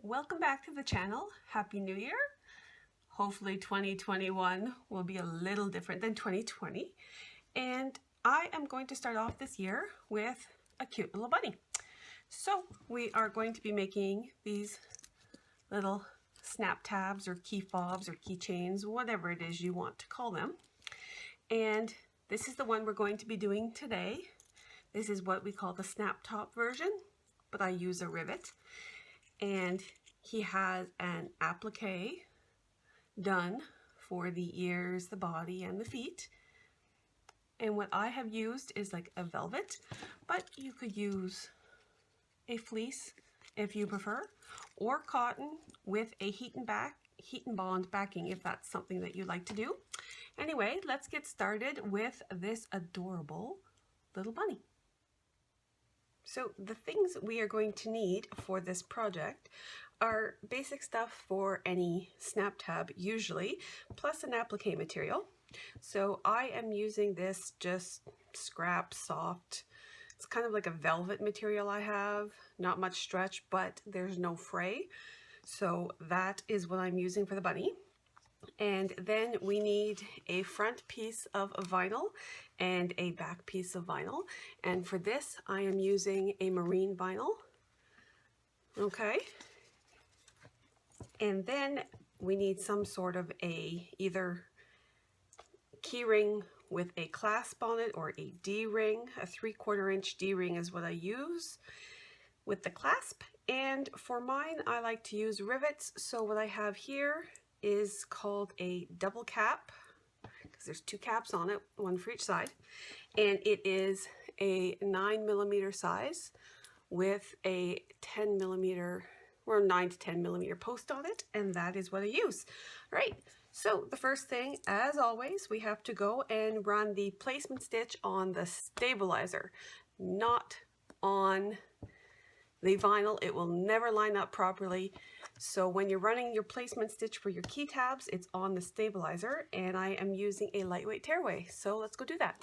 Welcome back to the channel. Happy New Year. Hopefully 2021 will be a little different than 2020. And I am going to start off this year with a cute little bunny. So we are going to be making these little snap tabs or key fobs or keychains, whatever it is you want to call them. And this is the one we're going to be doing today. This is what we call the snap top version, but I use a rivet. And he has an applique done for the ears, the body, and the feet. And what I have used is like a velvet, but you could use a fleece if you prefer, or cotton with a heat and bond backing if that's something that you like to do. Anyway, let's get started with this adorable little bunny. So the things we are going to need for this project are basic stuff for any snap tab usually, plus an applique material. So I am using this just scrap soft. It's kind of like a velvet material I have, not much stretch, but there's no fray. So that is what I'm using for the bunny. And then we need a front piece of vinyl and a back piece of vinyl. And for this, I am using a marine vinyl. Okay. And then we need some sort of either key ring with a clasp on it or a D-ring. A 3/4 inch D-ring is what I use with the clasp. And for mine, I like to use rivets. So what I have here is called a double cap, because there's two caps on it, one for each side, and it is a 9mm size with a 10mm or 9 to 10mm post on it, and that is what I use. All right, so the first thing, as always, we have to go and run the placement stitch on the stabilizer, not on the vinyl. It will never line up properly. So when you're running your placement stitch for your key tabs, it's on the stabilizer, and I am using a lightweight tearaway. So let's go do that.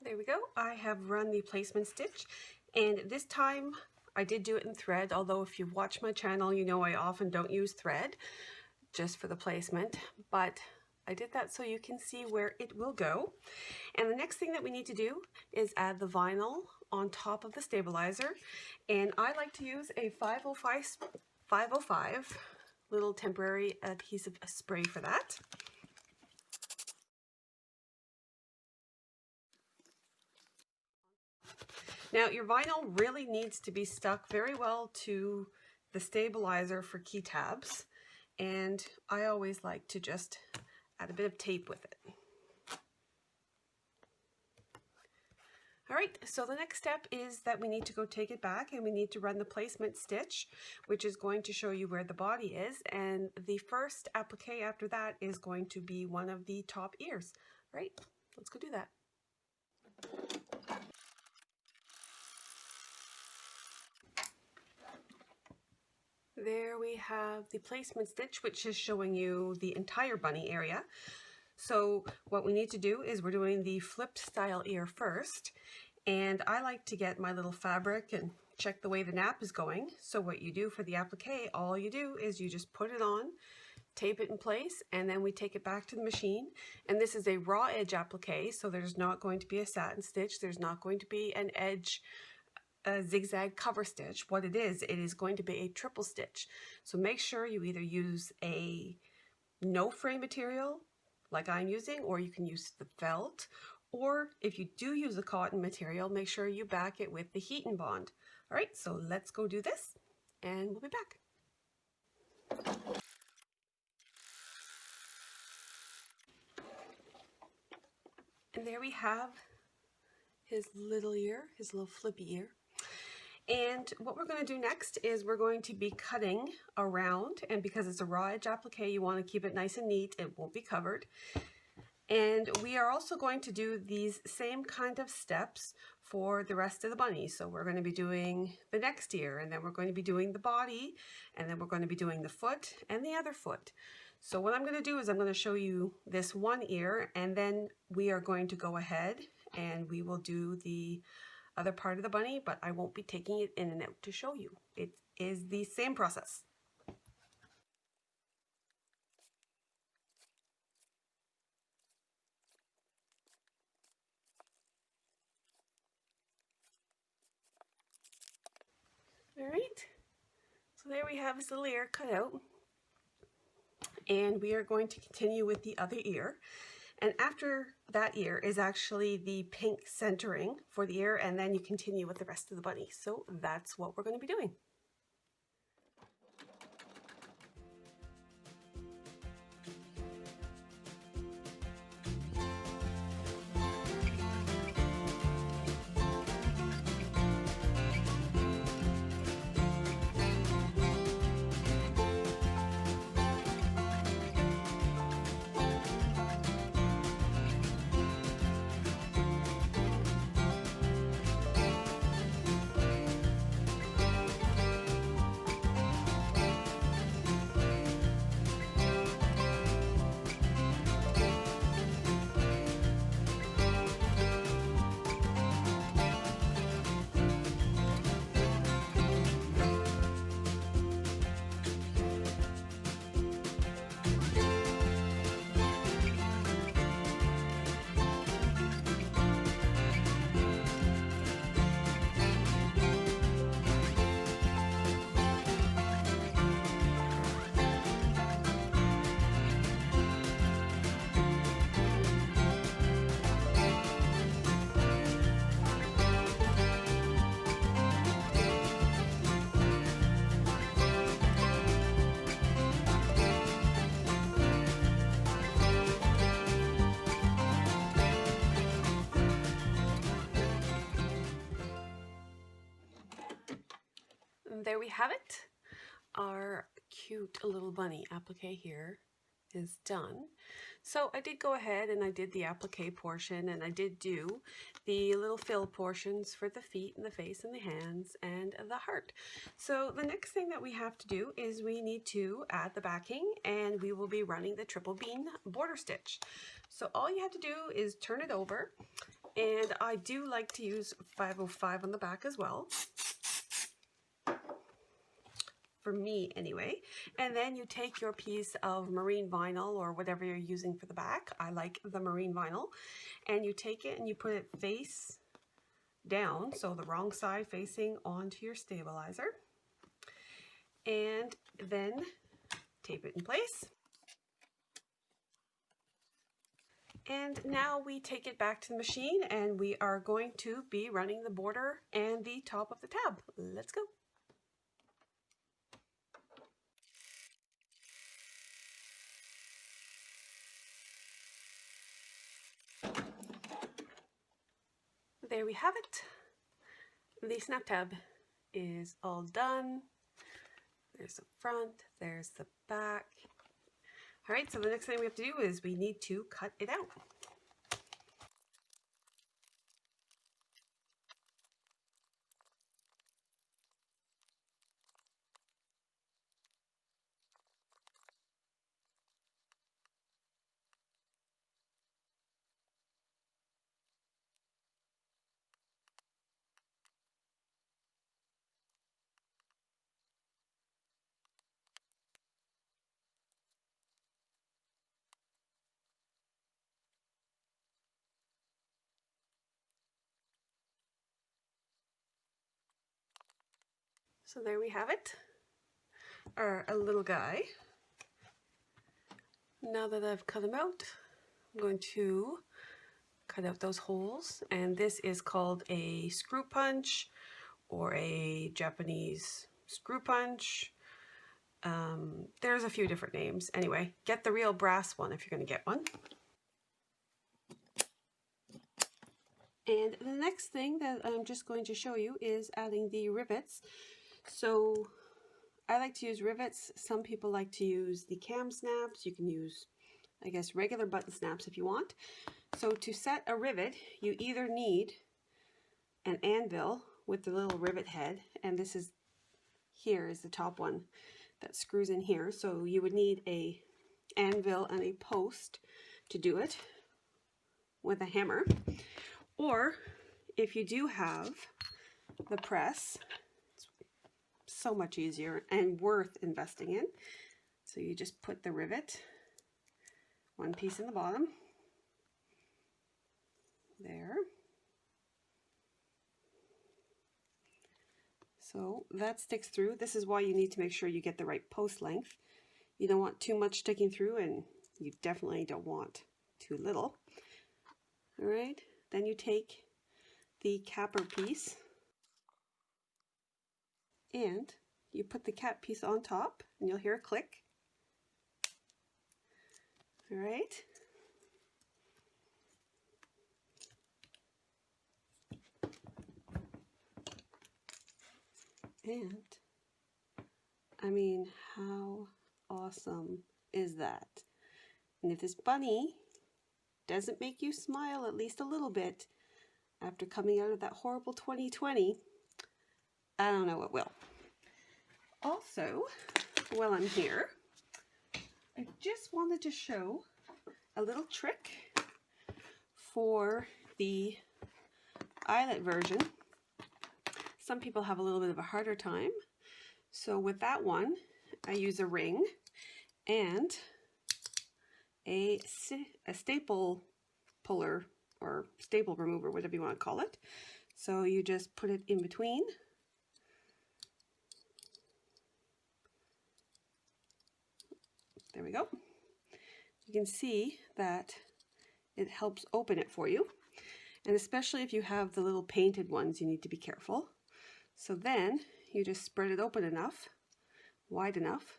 There we go. I have run the placement stitch, and this time I did do it in thread, although if you've watched my channel, you know I often don't use thread just for the placement, but I did that so you can see where it will go. And the next thing that we need to do is add the vinyl on top of the stabilizer. And I like to use a 505 little temporary adhesive spray for that. Now your vinyl really needs to be stuck very well to the stabilizer for key tabs. And I always like to just add a bit of tape with it. All right, so the next step is that we need to go take it back and we need to run the placement stitch, which is going to show you where the body is. And the first applique after that is going to be one of the top ears. All right, let's go do that. There we have the placement stitch, which is showing you the entire bunny area. So what we need to do is we're doing the flipped style ear first. And I like to get my little fabric and check the way the nap is going. So what you do for the applique, all you do is you just put it on, tape it in place, and then we take it back to the machine. And this is a raw edge applique, so there's not going to be a satin stitch. There's not going to be an edge zigzag cover stitch. What it is going to be a triple stitch. So make sure you either use a no fray material like I'm using, or you can use the felt, or if you do use a cotton material, make sure you back it with the heat and bond. All right, so let's go do this and we'll be back. And there we have his little ear, his little flippy ear. And what we're going to do next is we're going to be cutting around, and because it's a raw edge applique, you want to keep it nice and neat. It won't be covered. And we are also going to do these same kind of steps for the rest of the bunny. So we're going to be doing the next ear, and then we're going to be doing the body, and then we're going to be doing the foot and the other foot. So what I'm going to do is I'm going to show you this one ear, and then we are going to go ahead and we will do the other part of the bunny, but I won't be taking it in and out to show you. It is the same process. All right, so there we have the ear cut out, and we are going to continue with the other ear. And after that ear is actually the pink centering for the ear, and then you continue with the rest of the bunny. So that's what we're going to be doing. There we have it. Our cute little bunny applique here is done. So I did go ahead and I did the applique portion, and I did do the little fill portions for the feet and the face and the hands and the heart. So the next thing that we have to do is we need to add the backing, and we will be running the triple bean border stitch. So all you have to do is turn it over, and I do like to use 505 on the back as well, for me anyway. And then you take your piece of marine vinyl or whatever you're using for the back. I like the marine vinyl. And you take it and you put it face down, so the wrong side facing onto your stabilizer. And then tape it in place. And now we take it back to the machine, and we are going to be running the border and the top of the tab. Let's go. There we have it. The snap tab is all done. There's the front, there's the back. All right, so the next thing we have to do is we need to cut it out. So there we have it, our little guy. Now that I've cut him out, I'm going to cut out those holes, and this is called a screw punch or a Japanese screw punch. There's a few different names. Anyway, get the real brass one if you're going to get one. And the next thing that I'm just going to show you is adding the rivets. So I like to use rivets. Some people like to use the cam snaps. You can use, I guess, regular button snaps if you want. So to set a rivet, you either need an anvil with the little rivet head, and this is, here is the top one that screws in here. So you would need a anvil and a post to do it with a hammer. Or if you do have the press, it's so much easier and worth investing in. So you just put the rivet, one piece in the bottom, there. So that sticks through. This is why you need to make sure you get the right post length. You don't want too much sticking through, and you definitely don't want too little. All right, then you take the capper piece and you put the cap piece on top, and you'll hear a click. All right. And I mean, how awesome is that? And if this bunny doesn't make you smile at least a little bit after coming out of that horrible 2020, I don't know what will. Also, while I'm here, I just wanted to show a little trick for the eyelet version. Some people have a little bit of a harder time. So with that one, I use a ring and a staple puller or staple remover, whatever you want to call it. So you just put it in between. There we go. You can see that it helps open it for you. And especially if you have the little painted ones, you need to be careful. So then you just spread it open enough, wide enough,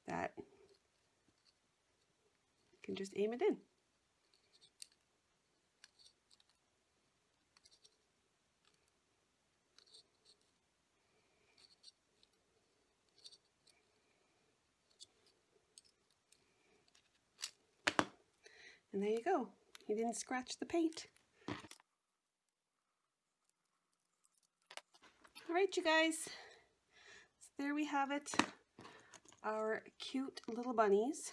that you can just aim it in. And there you go. You didn't scratch the paint. All right, you guys. So there we have it. Our cute little bunnies.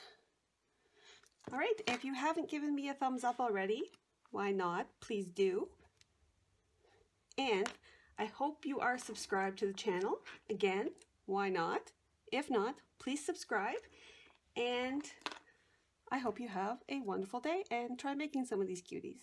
All right, if you haven't given me a thumbs up already, why not? Please do. And I hope you are subscribed to the channel. Again, why not? If not, please subscribe. And I hope you have a wonderful day and try making some of these cuties.